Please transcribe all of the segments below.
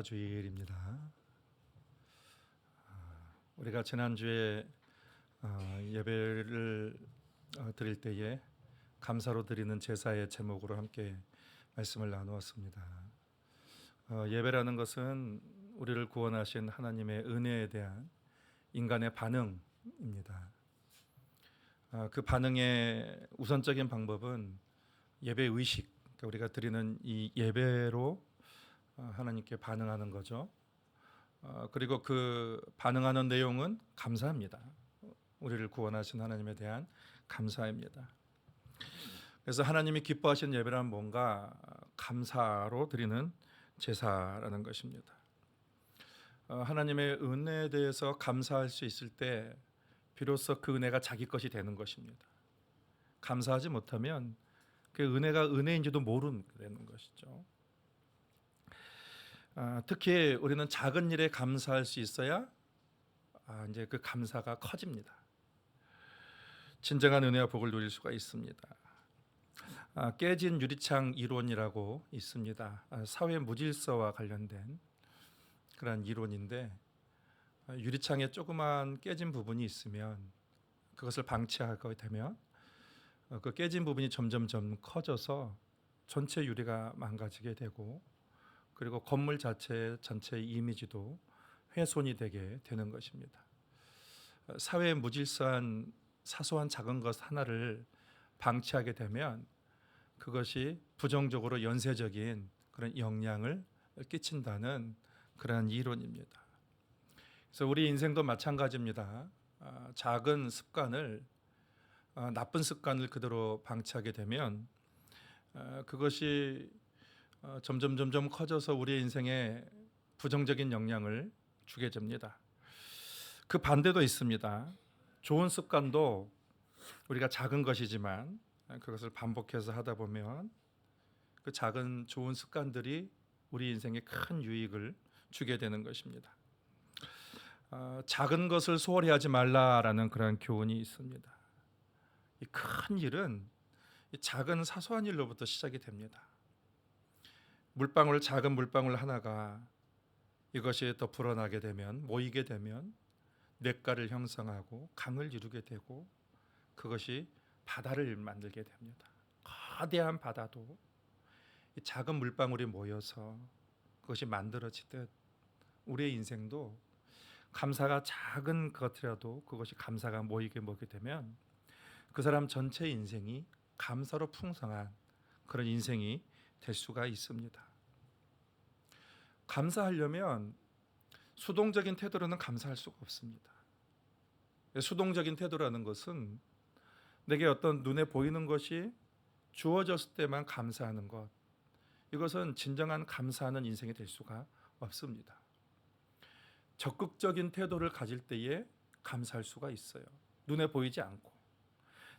주일입니다. 우리가 지난주에 예배를 드릴 때에 감사로 드리는 제사의 제목으로 함께 말씀을 나누었습니다. 예배라는 것은 우리를 구원하신 하나님의 은혜에 대한 인간의 반응입니다. 그 반응의 우선적인 방법은 예배 의식, 그러니까 우리가 드리는 이 예배로 하나님께 반응하는 거죠. 그리고 그 반응하는 내용은 감사합니다. 우리를 구원하신 하나님에 대한 감사입니다. 그래서 하나님이 기뻐하시는 예배란 뭔가 감사로 드리는 제사라는 것입니다. 하나님의 은혜에 대해서 감사할 수 있을 때 비로소 그 은혜가 자기 것이 되는 것입니다. 감사하지 못하면 그 은혜가 은혜인지도 모르는 것이죠. 특히 우리는 작은 일에 감사할 수 있어야 이제 그 감사가 커집니다. 진정한 은혜와 복을 누릴 수가 있습니다. 깨진 유리창 이론이라고 있습니다. 사회 무질서와 관련된 그런 이론인데, 유리창에 조그만 깨진 부분이 있으면 그것을 방치하게 되면 그 깨진 부분이 점점점 커져서 전체 유리가 망가지게 되고, 그리고 건물 전체의 이미지도 훼손이 되게 되는 것입니다. 사회의 무질서한 사소한 작은 것 하나를 방치하게 되면 그것이 부정적으로 연쇄적인 그런 영향을 끼친다는 그러한 이론입니다. 그래서 우리 인생도 마찬가지입니다. 작은 습관을, 나쁜 습관을 그대로 방치하게 되면 그것이 점점 커져서 우리의 인생에 부정적인 영향을 주게 됩니다. 그 반대도 있습니다. 좋은 습관도 우리가 작은 것이지만 그것을 반복해서 하다 보면 그 작은 좋은 습관들이 우리 인생에 큰 유익을 주게 되는 것입니다. 작은 것을 소홀히 하지 말라라는 그런 교훈이 있습니다. 이 큰 일은 이 작은 사소한 일로부터 시작이 됩니다. 작은 물방울 하나가 이것이 더 불어나게 되면, 모이게 되면 냇가를 형성하고 강을 이루게 되고, 그것이 바다를 만들게 됩니다. 거대한 바다도 이 작은 물방울이 모여서 그것이 만들어지듯 우리의 인생도 감사가 작은 것이라도 그것이 감사가 모이게 되면 그 사람 전체의 인생이 감사로 풍성한 그런 인생이 될 수가 있습니다. 감사하려면 수동적인 태도로는 감사할 수가 없습니다. 수동적인 태도라는 것은 내게 어떤 눈에 보이는 것이 주어졌을 때만 감사하는 것, 이것은 진정한 감사하는 인생이 될 수가 없습니다. 적극적인 태도를 가질 때에 감사할 수가 있어요. 눈에 보이지 않고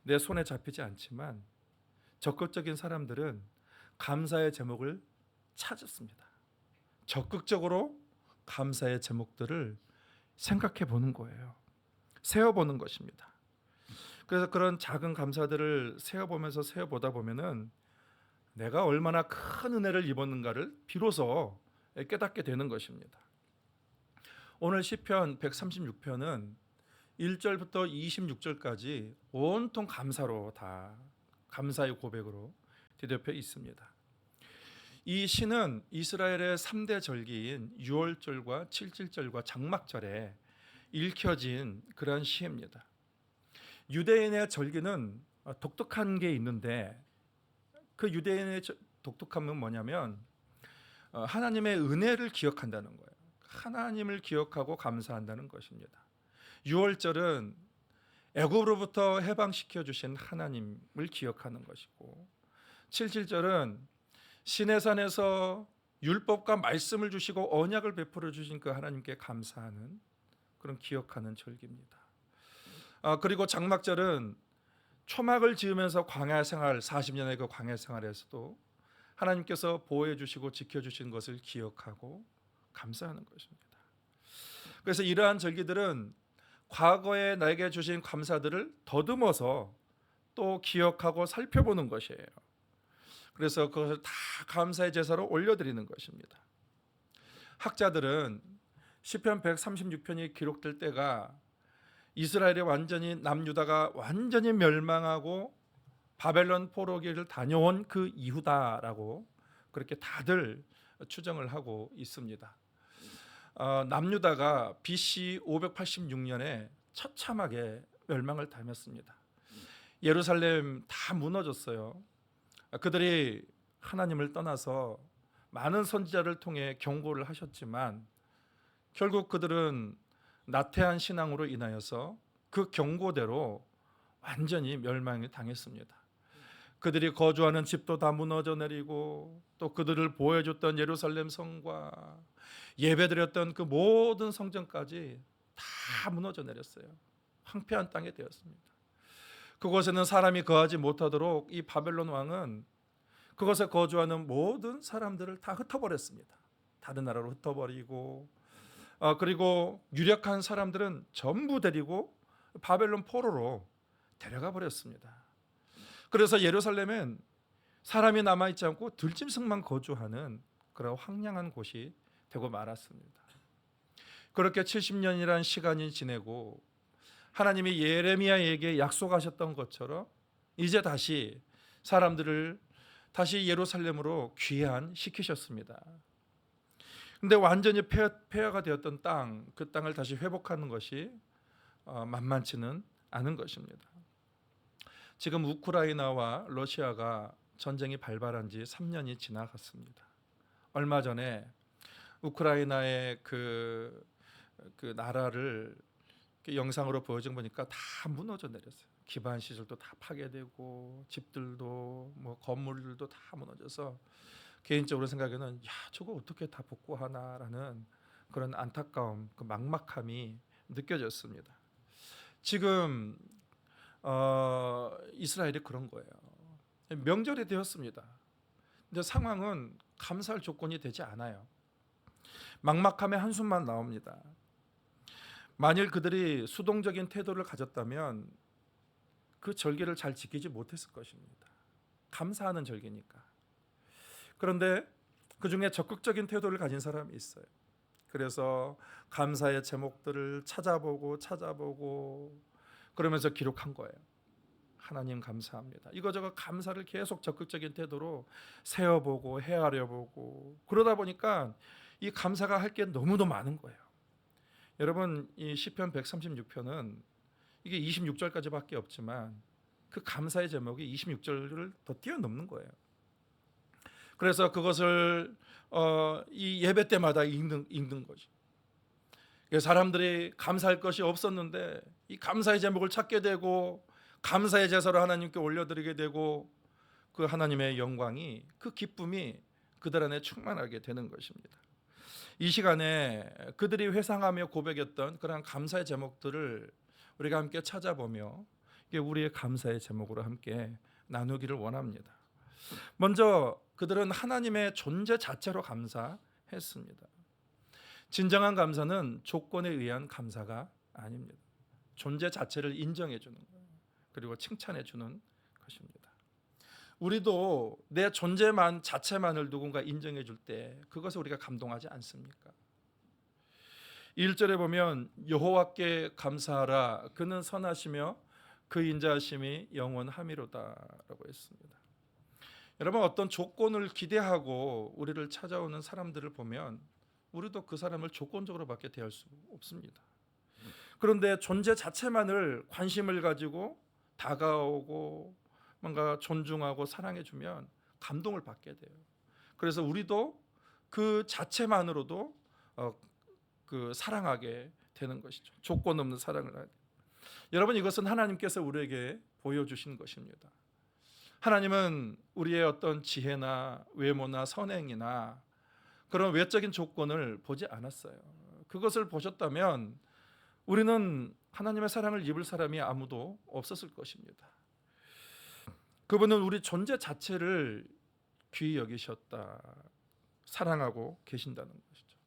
내 손에 잡히지 않지만 적극적인 사람들은 감사의 제목을 찾았습니다. 적극적으로 감사의 제목들을 생각해 보는 거예요. 세어보는 것입니다. 그래서 그런 작은 감사들을 세어보다 보면은 내가 얼마나 큰 은혜를 입었는가를 비로소 깨닫게 되는 것입니다. 오늘 시편 136편은 1절부터 26절까지 온통 감사로 다 감사의 고백으로 뒤덮여 있습니다. 이 시는 이스라엘의 3대 절기인 유월절과 칠칠절과 장막절에 읽혀진 그러한 시입니다. 유대인의 절기는 독특한 게 있는데, 그 유대인의 독특함은 뭐냐면 하나님의 은혜를 기억한다는 거예요. 하나님을 기억하고 감사한다는 것입니다. 유월절은 애굽으로부터 해방시켜 주신 하나님을 기억하는 것이고, 칠칠절은 시내산에서 율법과 말씀을 주시고 언약을 베풀어 주신 그 하나님께 감사하는 그런 기억하는 절기입니다. 그리고 장막절은 초막을 지으면서 광야 생활 40년의 그 광야 생활에서도 하나님께서 보호해 주시고 지켜 주신 것을 기억하고 감사하는 것입니다. 그래서 이러한 절기들은 과거에 나에게 주신 감사들을 더듬어서 또 기억하고 살펴보는 것이에요. 그래서 그것을 다 감사의 제사로 올려드리는 것입니다. 학자들은 시편 136편이 기록될 때가 이스라엘이 완전히 남유다가 완전히 멸망하고 바벨론 포로기를 다녀온 그 이후다라고 그렇게 다들 추정을 하고 있습니다. 남유다가 BC 586년에 처참하게 멸망을 당했습니다. 예루살렘 다 무너졌어요. 그들이 하나님을 떠나서 많은 선지자를 통해 경고를 하셨지만 결국 그들은 나태한 신앙으로 인하여서 그 경고대로 완전히 멸망을 당했습니다. 그들이 거주하는 집도 다 무너져 내리고 또 그들을 보호해줬던 예루살렘 성과 예배드렸던 그 모든 성전까지 다 무너져 내렸어요. 황폐한 땅이 되었습니다. 그곳에는 사람이 거하지 못하도록 이 바벨론 왕은 그곳에 거주하는 모든 사람들을 다 흩어버렸습니다. 다른 나라로 흩어버리고 그리고 유력한 사람들은 전부 데리고 바벨론 포로로 데려가 버렸습니다. 그래서 예루살렘은 사람이 남아있지 않고 들짐승만 거주하는 그런 황량한 곳이 되고 말았습니다. 그렇게 70년이라는 시간이 지내고 하나님이 예레미야에게 약속하셨던 것처럼 이제 다시 사람들을 다시 예루살렘으로 귀환시키셨습니다. 근데 완전히 폐허가 되었던 땅, 그 땅을 다시 회복하는 것이 만만치는 않은 것입니다. 지금 우크라이나와 러시아가 전쟁이 발발한 지 3년이 지나갔습니다. 얼마 전에 우크라이나의 그 나라를 영상으로 보여준 보니까 다 무너져 내렸어요. 기반 시설도 다 파괴되고 집들도 뭐 건물들도 다 무너져서 개인적으로 생각에는 야 저거 어떻게 다 복구하나라는 그런 안타까움, 그 막막함이 느껴졌습니다. 지금 이스라엘이 그런 거예요. 명절이 되었습니다. 근데 상황은 감사할 조건이 되지 않아요. 막막함의 한숨만 나옵니다. 만일 그들이 수동적인 태도를 가졌다면 그 절기를 잘 지키지 못했을 것입니다. 감사하는 절기니까. 그런데 그 중에 적극적인 태도를 가진 사람이 있어요. 그래서 감사의 제목들을 찾아보고 그러면서 기록한 거예요. 하나님 감사합니다. 이거저거 감사를 계속 적극적인 태도로 세어보고 헤아려보고 그러다 보니까 이 감사가 할 게 너무도 많은 거예요. 여러분 이 시편 136편은 이게 26절까지밖에 없지만 그 감사의 제목이 26절을 더 뛰어넘는 거예요. 그래서 그것을 이 예배 때마다 읽는 거죠. 사람들이 감사할 것이 없었는데 이 감사의 제목을 찾게 되고 감사의 제사를 하나님께 올려드리게 되고 그 하나님의 영광이 그 기쁨이 그들 안에 충만하게 되는 것입니다. 이 시간에 그들이 회상하며 고백했던 그런 감사의 제목들을 우리가 함께 찾아보며 우리의 감사의 제목으로 함께 나누기를 원합니다. 먼저 그들은 하나님의 존재 자체로 감사했습니다. 진정한 감사는 조건에 의한 감사가 아닙니다. 존재 자체를 인정해 주는 거예요. 그리고 칭찬해 주는 것입니다. 우리도 내 존재만 자체만을 누군가 인정해 줄 때 그것을 우리가 감동하지 않습니까? 1절에 보면 여호와께 감사하라 그는 선하시며 그 인자하심이 영원함이로다라고 했습니다. 여러분 어떤 조건을 기대하고 우리를 찾아오는 사람들을 보면 우리도 그 사람을 조건적으로밖에 대할 수 없습니다. 그런데 존재 자체만을 관심을 가지고 다가오고 뭔가 존중하고 사랑해주면 감동을 받게 돼요. 그래서 우리도 그 자체만으로도 그 사랑하게 되는 것이죠. 조건 없는 사랑을 하게. 여러분 이것은 하나님께서 우리에게 보여주신 것입니다. 하나님은 우리의 어떤 지혜나 외모나 선행이나 그런 외적인 조건을 보지 않았어요. 그것을 보셨다면 우리는 하나님의 사랑을 입을 사람이 아무도 없었을 것입니다. 그분은 우리 존재 자체를 귀히 여기셨다. 사랑하고 계신다는 것이죠.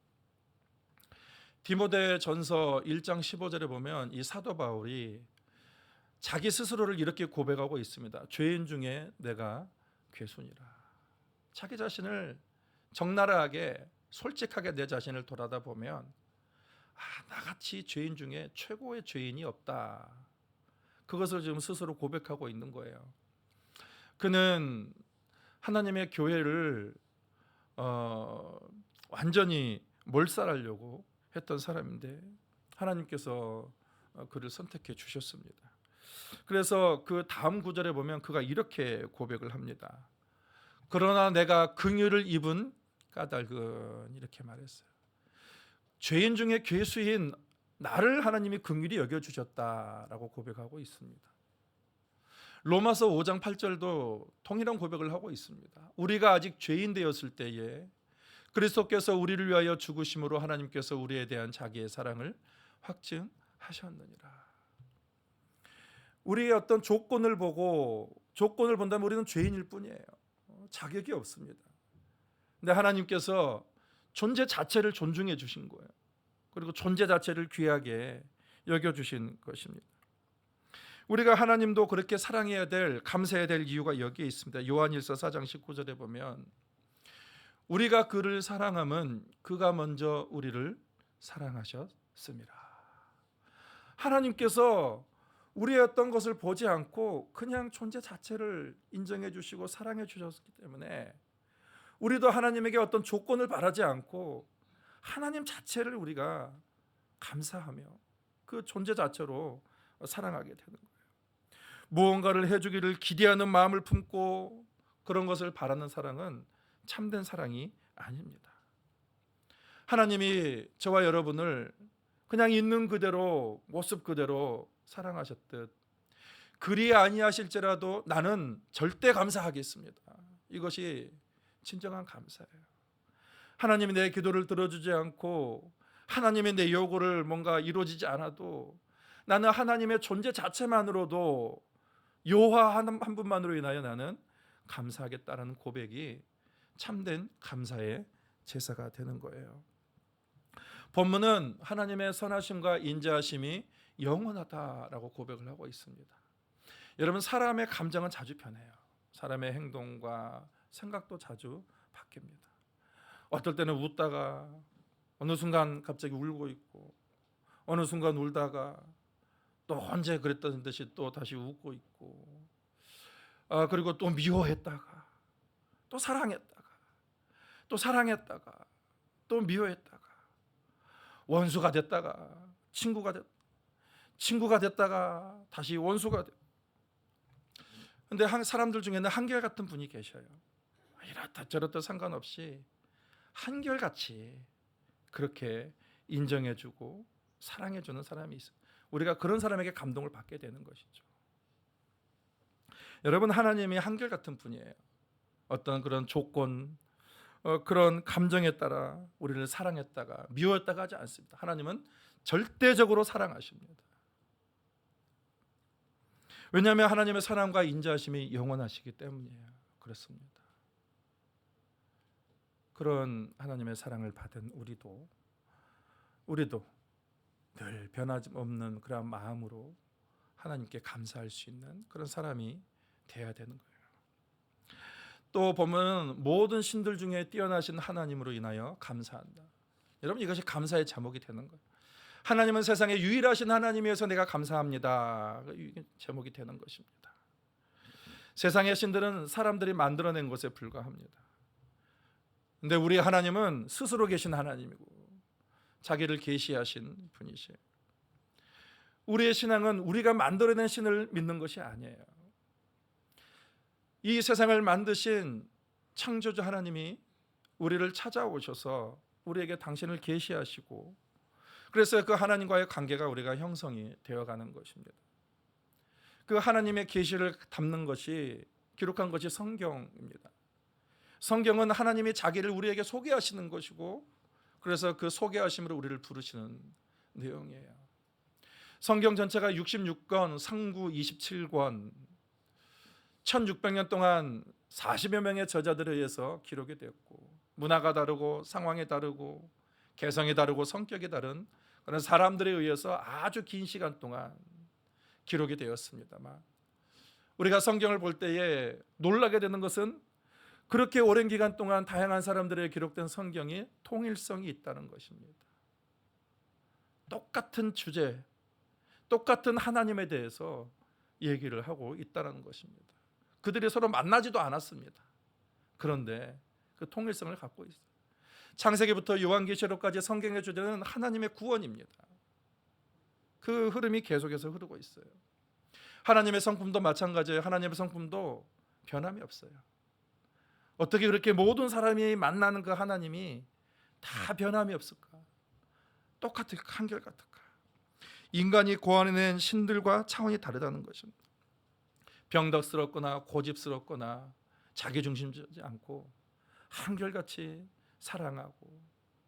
디모데전서 1장 15절에 보면 이 사도 바울이 자기 스스로를 이렇게 고백하고 있습니다. 죄인 중에 내가 괴순이라. 자기 자신을 적나라하게 솔직하게 내 자신을 돌아다 보면 나같이 죄인 중에 최고의 죄인이 없다. 그것을 지금 스스로 고백하고 있는 거예요. 그는 하나님의 교회를 완전히 몰살하려고 했던 사람인데 하나님께서 그를 선택해 주셨습니다. 그래서 그 다음 구절에 보면 그가 이렇게 고백을 합니다. 그러나 내가 긍휼을 입은 까닭은, 이렇게 말했어요. 죄인 중에 괴수인 나를 하나님이 긍휼히 여겨주셨다라고 고백하고 있습니다. 로마서 5장 8절도 동일한 고백을 하고 있습니다. 우리가 아직 죄인 되었을 때에 그리스도께서 우리를 위하여 죽으심으로 하나님께서 우리에 대한 자기의 사랑을 확증하셨느니라. 우리의 어떤 조건을 본다면 우리는 죄인일 뿐이에요. 자격이 없습니다. 근데 하나님께서 존재 자체를 존중해 주신 거예요. 그리고 존재 자체를 귀하게 여겨주신 것입니다. 우리가 하나님도 그렇게 사랑해야 될, 감사해야 될 이유가 여기에 있습니다. 요한일서 4장 19절에 보면 우리가 그를 사랑함은 그가 먼저 우리를 사랑하셨습니다. 하나님께서 우리의 어떤 것을 보지 않고 그냥 존재 자체를 인정해 주시고 사랑해 주셨기 때문에 우리도 하나님에게 어떤 조건을 바라지 않고 하나님 자체를 우리가 감사하며 그 존재 자체로 사랑하게 되는 거예요. 무언가를 해주기를 기대하는 마음을 품고 그런 것을 바라는 사랑은 참된 사랑이 아닙니다. 하나님이 저와 여러분을 그냥 있는 그대로, 모습 그대로 사랑하셨듯 그리 아니하실지라도 나는 절대 감사하겠습니다. 이것이 진정한 감사예요. 하나님이 내 기도를 들어주지 않고 하나님의 내 요구를 뭔가 이루어지지 않아도 나는 하나님의 존재 자체만으로도 여호와 한 분만으로 인하여 나는 감사하겠다라는 고백이 참된 감사의 제사가 되는 거예요. 본문은 하나님의 선하심과 인자하심이 영원하다라고 고백을 하고 있습니다. 여러분, 사람의 감정은 자주 변해요. 사람의 행동과 생각도 자주 바뀝니다. 어떨 때는 웃다가 어느 순간 갑자기 울고 있고, 어느 순간 울다가 또 언제 그랬던 듯이 또 다시 웃고 있고, 그리고 또 미워했다가 또 사랑했다가 또 사랑했다가 또 미워했다가 원수가 됐다가 친구가 됐다가 다시 원수가 됐. 근데 사람들 중에는 한결같은 분이 계셔요. 이렇다 저렇다 상관없이 한결같이 그렇게 인정해주고 사랑해주는 사람이 있어요. 우리가 그런 사람에게 감동을 받게 되는 것이죠. 여러분, 하나님이 한결같은 분이에요. 어떤 그런 조건, 그런 감정에 따라 우리를 사랑했다가 미워했다가 하지 않습니다. 하나님은 절대적으로 사랑하십니다. 왜냐하면 하나님의 사랑과 인자하심이 영원하시기 때문이에요. 그렇습니다. 그런 하나님의 사랑을 받은 우리도 늘 변함없는 그런 마음으로 하나님께 감사할 수 있는 그런 사람이 되어야 되는 거예요. 또 보면 모든 신들 중에 뛰어나신 하나님으로 인하여 감사한다. 여러분, 이것이 감사의 제목이 되는 거예요. 하나님은 세상에 유일하신 하나님이어서 내가 감사합니다. 이게 제목이 되는 것입니다. 세상의 신들은 사람들이 만들어낸 것에 불과합니다. 근데 우리 하나님은 스스로 계신 하나님이고 자기를 계시하신 분이시에요. 우리의 신앙은 우리가 만들어낸 신을 믿는 것이 아니에요. 이 세상을 만드신 창조주 하나님이 우리를 찾아오셔서 우리에게 당신을 계시하시고, 그래서 그 하나님과의 관계가 우리가 형성이 되어가는 것입니다. 그 하나님의 계시를 담는 것이, 기록한 것이 성경입니다. 성경은 하나님이 자기를 우리에게 소개하시는 것이고, 그래서 그 소개하심으로 우리를 부르시는 내용이에요. 성경 전체가 66권, 상구 27권, 1600년 동안 40여 명의 저자들에 의해서 기록이 되었고, 문화가 다르고 상황이 다르고 개성이 다르고 성격이 다른 그런 사람들에 의해서 아주 긴 시간 동안 기록이 되었습니다만, 우리가 성경을 볼 때에 놀라게 되는 것은 그렇게 오랜 기간 동안 다양한 사람들의 기록된 성경이 통일성이 있다는 것입니다. 똑같은 주제, 똑같은 하나님에 대해서 얘기를 하고 있다는 것입니다. 그들이 서로 만나지도 않았습니다. 그런데 그 통일성을 갖고 있어요. 창세기부터 요한계시록까지 성경의 주제는 하나님의 구원입니다. 그 흐름이 계속해서 흐르고 있어요. 하나님의 성품도 마찬가지예요. 하나님의 성품도 변함이 없어요. 어떻게 그렇게 모든 사람이 만나는 그 하나님이 다 변함이 없을까? 똑같은 한결같을까? 인간이 고안해낸 신들과 차원이 다르다는 것입니다. 병덕스럽거나 고집스럽거나 자기중심적이지 않고 한결같이 사랑하고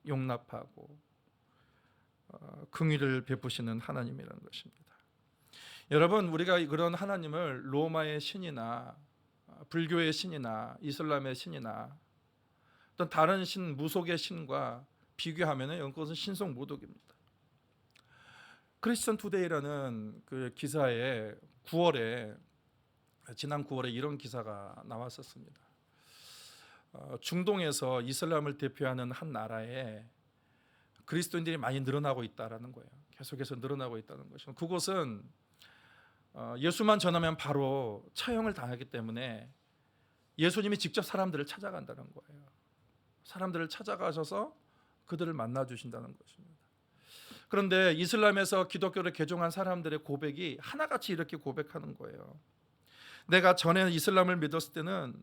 용납하고 긍휼을 베푸시는 하나님이라는 것입니다. 여러분, 우리가 그런 하나님을 로마의 신이나 불교의 신이나 이슬람의 신이나 어떤 다른 신, 무속의 신과 비교하면 그것은 신성모독입니다. 크리스천 투데이라는 그 기사에 지난 9월에 이런 기사가 나왔었습니다. 중동에서 이슬람을 대표하는 한 나라에 그리스도인들이 많이 늘어나고 있다라는 거예요. 계속해서 늘어나고 있다는 것이죠. 그곳은 예수만 전하면 바로 처형을 당하기 때문에 예수님이 직접 사람들을 찾아간다는 거예요. 사람들을 찾아가셔서 그들을 만나 주신다는 것입니다. 그런데 이슬람에서 기독교를 개종한 사람들의 고백이 하나같이 이렇게 고백하는 거예요. 내가 전에 이슬람을 믿었을 때는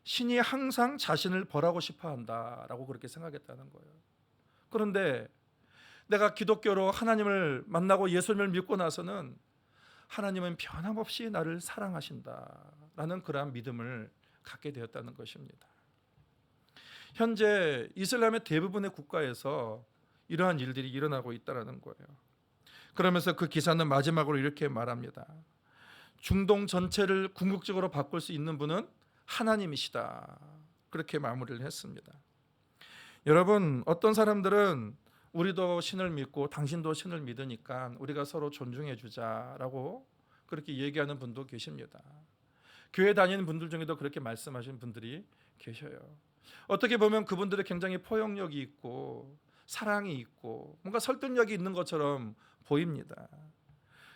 신이 항상 자신을 벌하고 싶어 한다라고 그렇게 생각했다는 거예요. 그런데 내가 기독교로 하나님을 만나고 예수님을 믿고 나서는 하나님은 변함없이 나를 사랑하신다라는 그러한 믿음을 갖게 되었다는 것입니다. 현재 이슬람의 대부분의 국가에서 이러한 일들이 일어나고 있다는 거예요. 그러면서 그 기사는 마지막으로 이렇게 말합니다. 중동 전체를 궁극적으로 바꿀 수 있는 분은 하나님이시다. 그렇게 마무리를 했습니다. 여러분, 어떤 사람들은 우리도 신을 믿고 당신도 신을 믿으니까 우리가 서로 존중해 주자라고 그렇게 얘기하는 분도 계십니다. 교회 다니는 분들 중에도 그렇게 말씀하시는 분들이 계셔요. 어떻게 보면 그분들은 굉장히 포용력이 있고 사랑이 있고 뭔가 설득력이 있는 것처럼 보입니다.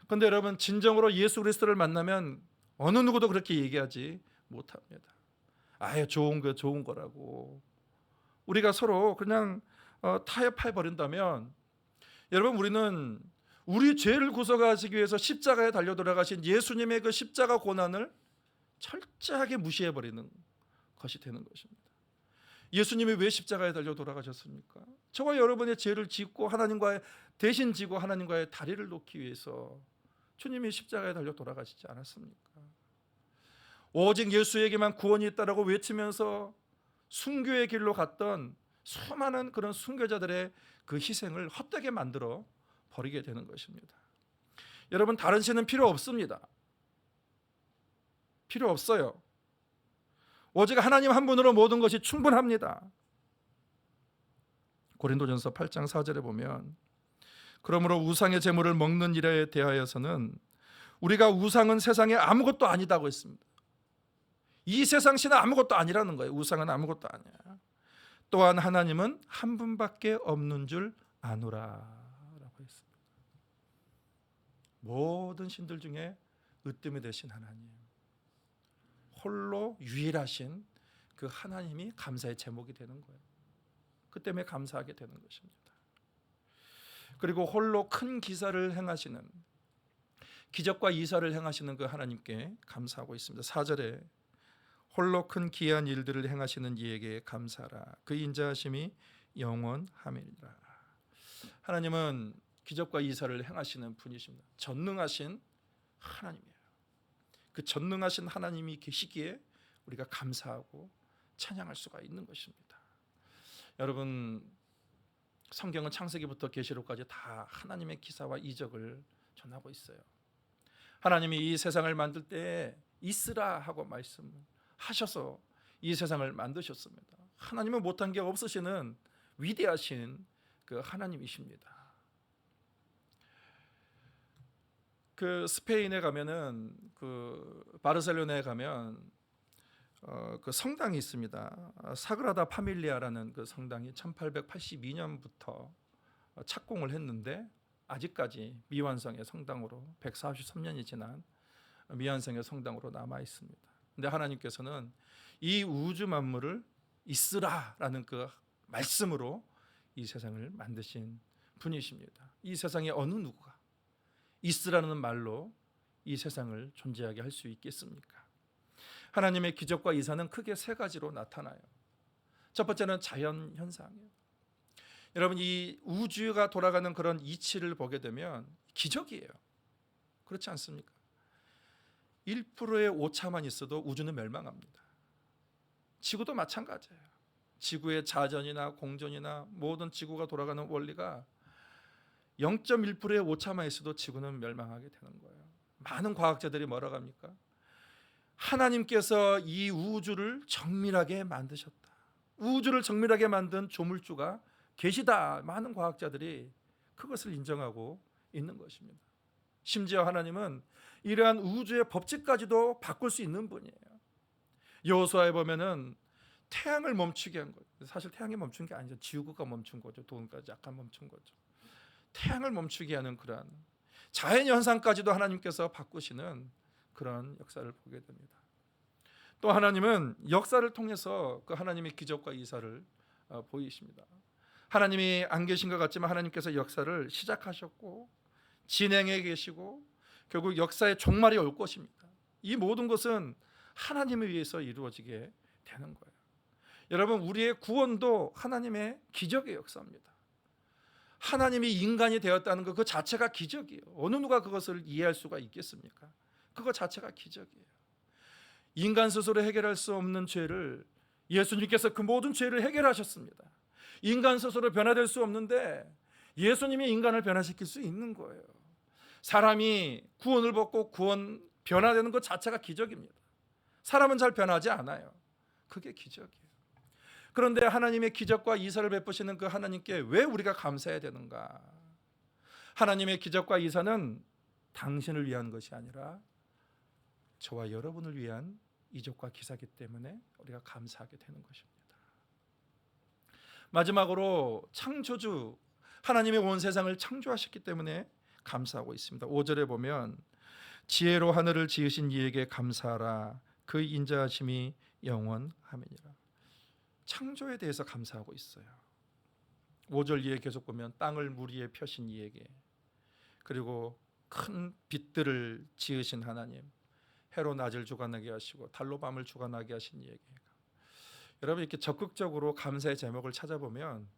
그런데 여러분, 진정으로 예수 그리스도를 만나면 어느 누구도 그렇게 얘기하지 못합니다. 아예 좋은 거라고 우리가 서로 그냥 타협해 버린다면, 여러분, 우리는 우리 죄를 구속하시기 위해서 십자가에 달려 돌아가신 예수님의 그 십자가 고난을 철저하게 무시해 버리는 것이 되는 것입니다. 예수님이 왜 십자가에 달려 돌아가셨습니까? 저와 여러분의 죄를 짓고 하나님과의 대신 지고 하나님과의 다리를 놓기 위해서 주님이 십자가에 달려 돌아가시지 않았습니까? 오직 예수에게만 구원이 있다라고 외치면서 순교의 길로 갔던 수많은 그런 순교자들의 그 희생을 헛되게 만들어 버리게 되는 것입니다. 여러분, 다른 신은 필요 없습니다. 필요 없어요. 오직 하나님 한 분으로 모든 것이 충분합니다. 고린도전서 8장 4절에 보면, 그러므로 우상의 제물을 먹는 일에 대하여서는 우리가 우상은 세상에 아무것도 아니다고 했습니다. 이 세상 신은 아무것도 아니라는 거예요. 우상은 아무것도 아니야. 또한 하나님은 한 분밖에 없는 줄 아노라라고 했습니다. 모든 신들 중에 으뜸이 되신 하나님, 홀로 유일하신 그 하나님이 감사의 제목이 되는 거예요. 그 때문에 감사하게 되는 것입니다. 그리고 홀로 큰 기사를 행하시는, 기적과 이사를 행하시는 그 하나님께 감사하고 있습니다. 4절에 홀로 큰 기이한 일들을 행하시는 이에게 감사하라. 그 인자하심이 영원함이니라. 하나님은 기적과 이사를 행하시는 분이십니다. 전능하신 하나님이에요. 그 전능하신 하나님이 계시기에 우리가 감사하고 찬양할 수가 있는 것입니다. 여러분, 성경은 창세기부터 계시록까지 다 하나님의 기사와 이적을 전하고 있어요. 하나님이 이 세상을 만들 때 있으라 하고 말씀하셔서 이 세상을 만드셨습니다. 하나님은 못한 게 없으시는 위대하신 그 하나님이십니다. 그 스페인에 가면은, 그 바르셀로나에 가면 그 성당이 있습니다. 사그라다 파밀리아라는 그 성당이 1882년부터 착공을 했는데 아직까지 미완성의 성당으로 143년이 지난 미완성의 성당으로 남아 있습니다. 근데 하나님께서는 이 우주 만물을 있으라라는 그 말씀으로 이 세상을 만드신 분이십니다. 이 세상에 어느 누구가 있으라는 말로 이 세상을 존재하게 할 수 있겠습니까? 하나님의 기적과 이사는 크게 세 가지로 나타나요. 첫 번째는 자연 현상이에요. 여러분, 이 우주가 돌아가는 그런 이치를 보게 되면 기적이에요. 그렇지 않습니까? 1%의 오차만 있어도 우주는 멸망합니다. 지구도 마찬가지예요. 지구의 자전이나 공전이나 모든 지구가 돌아가는 원리가 0.1%의 오차만 있어도 지구는 멸망하게 되는 거예요. 많은 과학자들이 뭐라고 합니까? 하나님께서 이 우주를 정밀하게 만드셨다. 우주를 정밀하게 만든 조물주가 계시다. 많은 과학자들이 그것을 인정하고 있는 것입니다. 심지어 하나님은 이러한 우주의 법칙까지도 바꿀 수 있는 분이에요. 여호수아에 보면은 태양을 멈추게 한 거예요. 사실 태양이 멈춘 게 아니죠. 지구가 멈춘 거죠. 돈까지 약간 멈춘 거죠. 태양을 멈추게 하는 그러한 자연 현상까지도 하나님께서 바꾸시는 그런 역사를 보게 됩니다. 또 하나님은 역사를 통해서 그 하나님의 기적과 이사를 보이십니다. 하나님이 안 계신 것 같지만 하나님께서 역사를 시작하셨고 진행해 계시고 결국 역사의 종말이 올 것입니다. 이 모든 것은 하나님을 위해서 이루어지게 되는 거예요. 여러분, 우리의 구원도 하나님의 기적의 역사입니다. 하나님이 인간이 되었다는 것 그 자체가 기적이에요. 어느 누가 그것을 이해할 수가 있겠습니까? 그거 자체가 기적이에요. 인간 스스로 해결할 수 없는 죄를 예수님께서 그 모든 죄를 해결하셨습니다. 인간 스스로 변화될 수 없는데 예수님이 인간을 변화시킬 수 있는 거예요. 사람이 구원을 받고 변화되는 것 자체가 기적입니다. 사람은 잘 변하지 않아요. 그게 기적이에요. 그런데 하나님의 기적과 이사를 베푸시는 그 하나님께 왜 우리가 감사해야 되는가? 하나님의 기적과 이사는 당신을 위한 것이 아니라 저와 여러분을 위한 이적과 기사이기 때문에 우리가 감사하게 되는 것입니다. 마지막으로 창조주 하나님의 온 세상을 창조하셨기 때문에 감사하고 있습니다. 5절에 보면 지혜로 하늘을 지으신 이에게 감사하라. 그 인자하심이 영원하매니라. 창조에 대해서 감사하고 있어요. 5절 이에 계속 보면 땅을 물 위에 펴신 이에게, 그리고 큰 빛들을 지으신 하나님, 해로 낮을 주관하게 하시고 달로 밤을 주관하게 하신 이에게. 여러분, 이렇게 적극적으로 감사의 제목을 찾아보면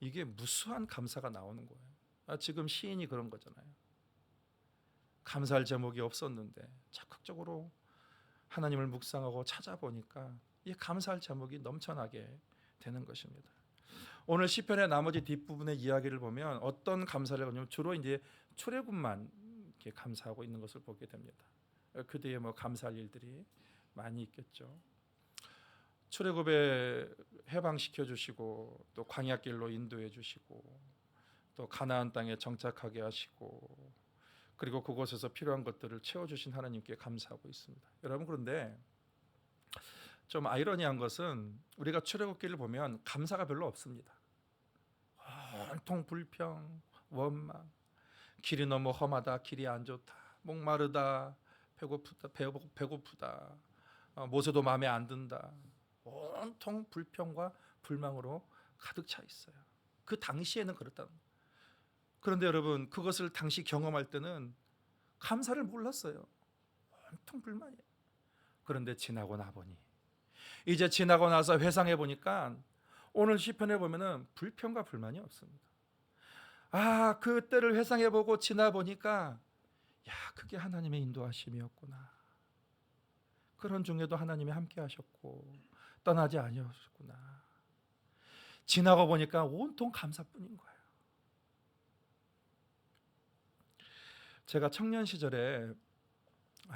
이게 무수한 감사가 나오는 거예요. 지금 시인이 그런 거잖아요. 감사할 제목이 없었는데 적극적으로 하나님을 묵상하고 찾아보니까 이 감사할 제목이 넘쳐나게 되는 것입니다. 오늘 시편의 나머지 뒷부분의 이야기를 보면 어떤 감사를 하냐면 주로 이제 출애굽만 이렇게 감사하고 있는 것을 보게 됩니다. 그 뒤에 뭐 감사할 일들이 많이 있겠죠. 출애굽에 해방시켜 주시고 또 광야길로 인도해 주시고 또 가나안 땅에 정착하게 하시고 그리고 그곳에서 필요한 것들을 채워주신 하나님께 감사하고 있습니다. 여러분, 그런데 좀 아이러니한 것은 우리가 출애굽기를 보면 감사가 별로 없습니다. 온통 불평, 원망, 길이 너무 험하다, 길이 안 좋다, 목마르다, 배고프다, 모세도 마음에 안 든다. 온통 불평과 불망으로 가득 차 있어요. 그 당시에는 그렇다는 거예요. 그런데 여러분, 그것을 당시 경험할 때는 감사를 몰랐어요. 온통 불만이에요. 그런데 지나고 나보니, 이제 지나고 나서 회상해 보니까 오늘 시편에 보면은 불평과 불만이 없습니다. 그때를 회상해 보고 지나 보니까 그게 하나님의 인도하심이었구나. 그런 중에도 하나님이 함께 하셨고 떠나지 아니하셨구나. 지나고 보니까 온통 감사뿐인 거예요. 제가 청년 시절에,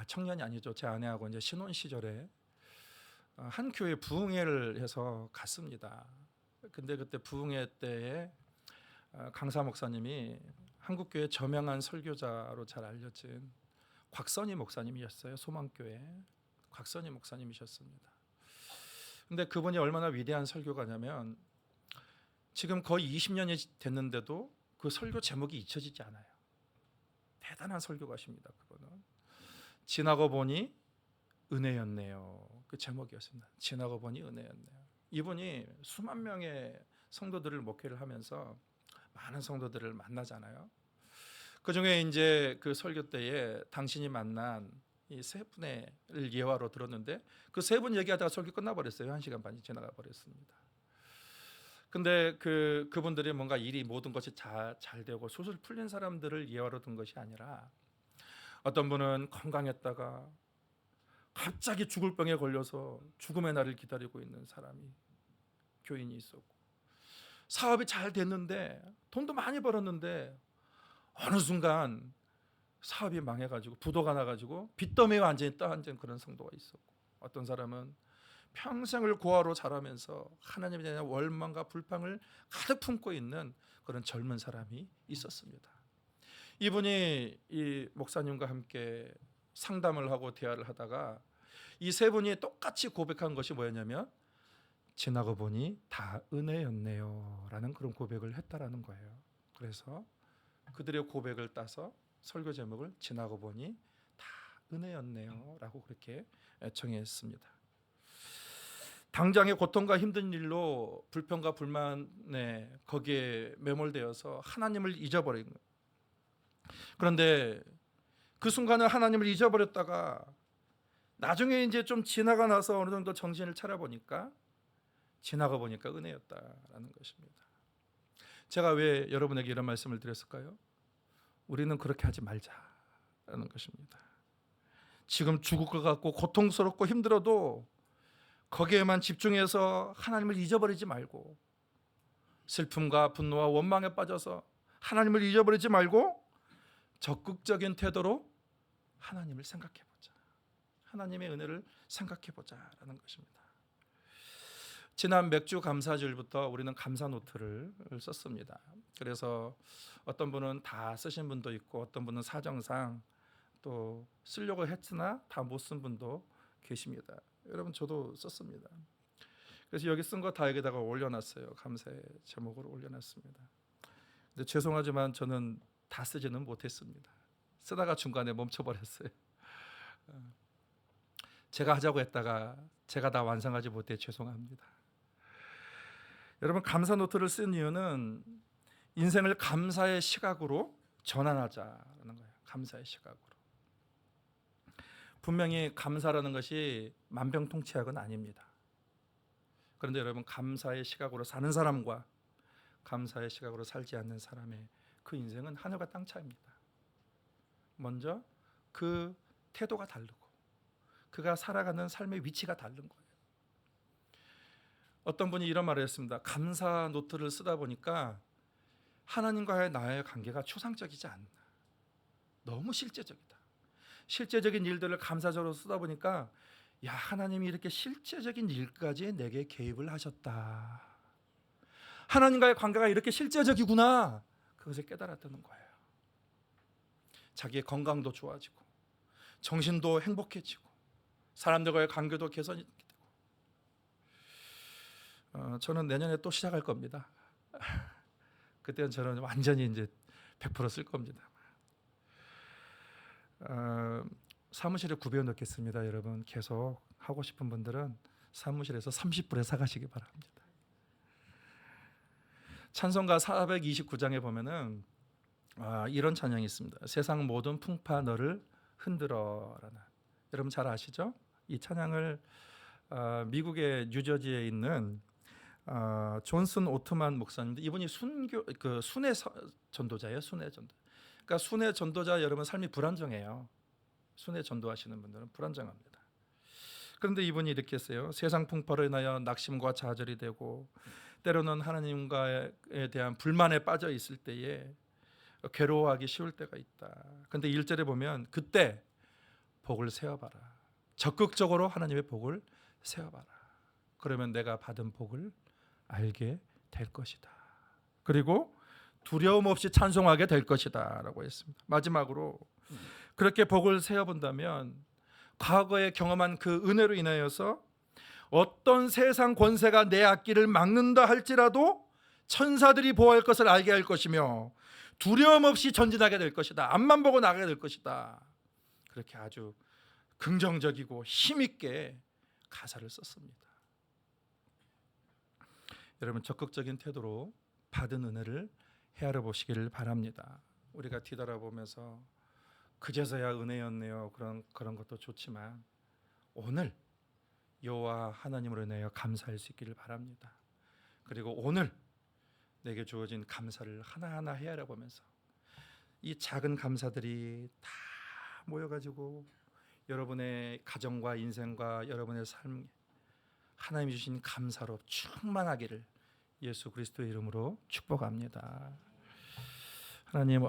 청년이 아니죠, 제 아내하고 이제 신혼 시절에 한 교회 부흥회를 해서 갔습니다. 근데 그때 부흥회 때에 강사 목사님이 한국교회 저명한 설교자로 잘 알려진 곽선희 목사님이셨어요. 소망교회 곽선희 목사님이셨습니다. 근데 그분이 얼마나 위대한 설교가냐면 지금 거의 20년이 됐는데도 그 설교 제목이 잊혀지지 않아요. 대단한 설교가십니다. 그분은. 지나고 보니 은혜였네요. 그 제목이었습니다. 지나고 보니 은혜였네요. 이분이 수만 명의 성도들을 목회를 하면서 많은 성도들을 만나잖아요. 그 중에 이제 그 설교 때에 당신이 만난 이 세 분의 예화로 들었는데 그 세 분 얘기하다가 설교 끝나버렸어요. 1시간 반이 지나가 버렸습니다. 근데 그분들이 뭔가 일이 모든 것이 잘 되고 술술 풀린 사람들을 예화로 든 것이 아니라 어떤 분은 건강했다가 갑자기 죽을 병에 걸려서 죽음의 날을 기다리고 있는 사람이 교인이 있었고, 사업이 잘 됐는데 돈도 많이 벌었는데 어느 순간 사업이 망해가지고 부도가 나가지고 빚더미에 완전히 떠앉은 그런 성도가 있었고, 어떤 사람은 평생을 고아로 자라면서 하나님에 대한 원망과 불평을 가득 품고 있는 그런 젊은 사람이 있었습니다. 이분이 이 목사님과 함께 상담을 하고 대화를 하다가 이 세 분이 똑같이 고백한 것이 뭐였냐면 지나고 보니 다 은혜였네요 라는 그런 고백을 했다라는 거예요. 그래서 그들의 고백을 따서 설교 제목을 지나고 보니 다 은혜였네요 라고 그렇게 정했습니다. 당장의 고통과 힘든 일로 불평과 불만에 거기에 매몰되어서 하나님을 잊어버린 거예요. 그런데 그 순간에 하나님을 잊어버렸다가 나중에 이제 좀 지나가 나서 어느 정도 정신을 차려보니까 지나가 보니까 은혜였다라는 것입니다. 제가 왜 여러분에게 이런 말씀을 드렸을까요? 우리는 그렇게 하지 말자라는 것입니다. 지금 죽을 것 같고 고통스럽고 힘들어도 거기에만 집중해서 하나님을 잊어버리지 말고, 슬픔과 분노와 원망에 빠져서 하나님을 잊어버리지 말고 적극적인 태도로 하나님을 생각해보자, 하나님의 은혜를 생각해보자라는 것입니다. 지난 맥주 감사주일부터 우리는 감사 노트를 썼습니다. 그래서 어떤 분은 다 쓰신 분도 있고 어떤 분은 사정상 또 쓰려고 했으나 다 못 쓴 분도 계십니다. 여러분 저도 썼습니다. 그래서 여기 쓴 거 다 여기다가 올려놨어요. 감사의 제목으로 올려놨습니다. 근데 죄송하지만 저는 다 쓰지는 못했습니다. 쓰다가 중간에 멈춰버렸어요. 제가 하자고 했다가 제가 다 완성하지 못해 죄송합니다. 여러분 감사 노트를 쓴 이유는 인생을 감사의 시각으로 전환하자라는 거예요. 감사의 시각으로. 분명히 감사라는 것이 만병통치약은 아닙니다. 그런데 여러분 감사의 시각으로 사는 사람과 감사의 시각으로 살지 않는 사람의 그 인생은 하늘과 땅 차이입니다. 먼저 그 태도가 다르고 그가 살아가는 삶의 위치가 다른 거예요. 어떤 분이 이런 말을 했습니다. 감사 노트를 쓰다 보니까 하나님과의 나의 관계가 추상적이지 않나, 너무 실제적이다. 실제적인 일들을 감사적으로 쓰다 보니까 야, 하나님이 이렇게 실제적인 일까지 내게 개입을 하셨다, 하나님과의 관계가 이렇게 실제적이구나, 그것을 깨달았다는 거예요. 자기의 건강도 좋아지고 정신도 행복해지고 사람들과의 관계도 개선이 되고. 저는 내년에 또 시작할 겁니다. 그때는 저는 완전히 이제 100% 쓸 겁니다. 사무실에 구비해 놓겠습니다. 여러분 계속 하고 싶은 분들은 사무실에서 30불에 사가시기 바랍니다. 찬송가 429장에 보면은 이런 찬양이 있습니다. 세상 모든 풍파 너를 흔들어라는. 여러분 잘 아시죠? 이 찬양을 미국의 뉴저지에 있는 존슨 오트만 목사님, 이분이 순회 전도자예요. 순회 전도. 그러니까 순회 전도자 여러분 삶이 불안정해요. 순회 전도하시는 분들은 불안정합니다. 그런데 이분이 이렇게 했어요. 세상 풍파로 인하여 낙심과 좌절이 되고 때로는 하나님과에 대한 불만에 빠져 있을 때에 괴로워하기 쉬울 때가 있다. 그런데 1절에 보면 그때 복을 세어봐라. 적극적으로 하나님의 복을 세어봐라. 그러면 내가 받은 복을 알게 될 것이다. 그리고 두려움 없이 찬송하게 될 것이다 라고 했습니다. 마지막으로 그렇게 복을 세어본다면 과거에 경험한 그 은혜로 인하여서 어떤 세상 권세가 내 앞길을 막는다 할지라도 천사들이 보호할 것을 알게 할 것이며 두려움 없이 전진하게 될 것이다. 앞만 보고 나가게 될 것이다. 그렇게 아주 긍정적이고 힘있게 가사를 썼습니다. 여러분, 적극적인 태도로 받은 은혜를 헤아려 보시기를 바랍니다. 우리가 뒤돌아보면서 그제서야 은혜였네요, 그런 것도 좋지만 오늘 여호와 하나님으로 인하여 감사할 수 있기를 바랍니다. 그리고 오늘 내게 주어진 감사를 하나하나 헤아려 보면서 이 작은 감사들이 다 모여가지고 여러분의 가정과 인생과 여러분의 삶, 하나님이 주신 감사로 충만하기를 예수 그리스도의 이름으로 축복합니다. 하나님,